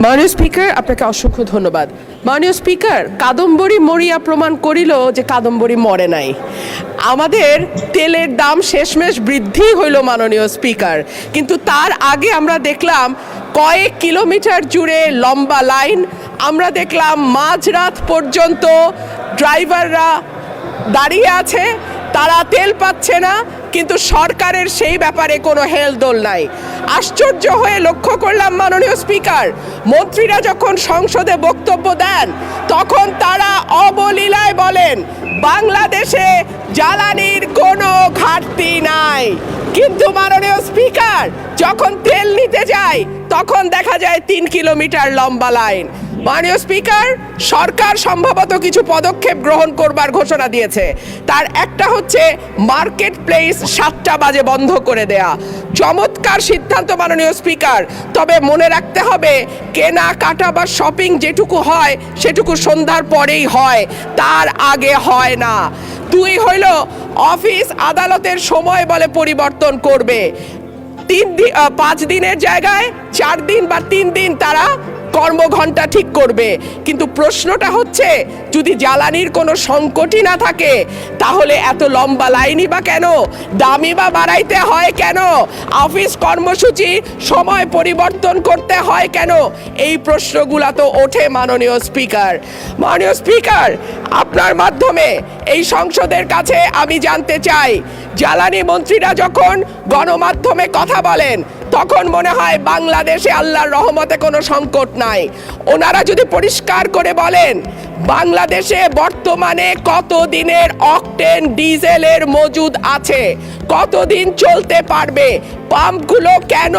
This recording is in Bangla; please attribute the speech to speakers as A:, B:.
A: মাননীয় স্পিকার, আপনাকে অসংখ্য ধন্যবাদ। মাননীয় স্পিকার, কাদম্বরী মরিয়া প্রমাণ করিল যে কাদম্বরী মরে নাই। আমাদের তেলের দাম শেষমেশ বৃদ্ধি হইল মাননীয় স্পিকার, কিন্তু তার আগে আমরা দেখলাম কয়েক কিলোমিটার জুড়ে লম্বা লাইন। আমরা দেখলাম মাঝরাত পর্যন্ত ড্রাইভাররা দাঁড়িয়ে আছে, তারা তেল পাচ্ছে না, কিন্তু সরকারের সেই ব্যাপারে কোনো হেলদোল নাই। আশ্চর্য হয়ে লক্ষ্য করলাম মাননীয় স্পিকার, মন্ত্রীরা যখন সংসদে বক্তব্য দেন তখন তারা অবলীলায় বলেন বাংলাদেশে জ্বালানির কোনো ঘাটতি নাই, কিন্তু মাননীয় স্পিকার যখন তেল নিতে যায় তখন দেখা যায় 3 কিলোমিটার লম্বা লাইন। মাননীয় স্পিকার, সরকার সম্ভবত কিছু পদক্ষেপ গ্রহণ করবার ঘোষণা দিয়েছে। তার একটা হচ্ছে মার্কেট প্লেস 7টা বাজে বন্ধ করে দেয়া। চমৎকার সিদ্ধান্ত মাননীয় স্পিকার, তবে মনে রাখতে হবে কেনাকাটা বা শপিং যেটুকু হয় সেটুকু সন্ধ্যার পরেই হয়, তার আগে হয় না। 2 হইল অফিস আদালতের সময় বলে পরিবর্তন করবে। 5 দিনের জায়গায় 4 দিন বা 3 দিন তারা কর্মঘণ্টা ঠিক করবে। কিন্তু প্রশ্নটা হচ্ছে যদি জ্বালানির কোনো সংকটই না থাকে তাহলে এত লম্বা লাইনই বা কেন, দামই বা বাড়াইতে হয় কেন, অফিস কর্মসূচি সময় পরিবর্তন করতে হয় কেন? এই প্রশ্নগুলো তো ওঠে মাননীয় স্পিকার। মাননীয় স্পিকার, আপনার মাধ্যমে এই সংসদের কাছে আমি জানতে চাই, জ্বালানি মন্ত্রীরা যখন গণমাধ্যমে কথা বলেন তখন মনে হয় বাংলাদেশে আল্লাহর রহমতে কোনো সংকট নাই। ওনারা যদি পরিষ্কার করে বলেন বাংলাদেশে বর্তমানে কত দিনের অকটেন ডিজেলের মজুদ আছে, কতদিন চলতে পারবে, পাম্পগুলো কেন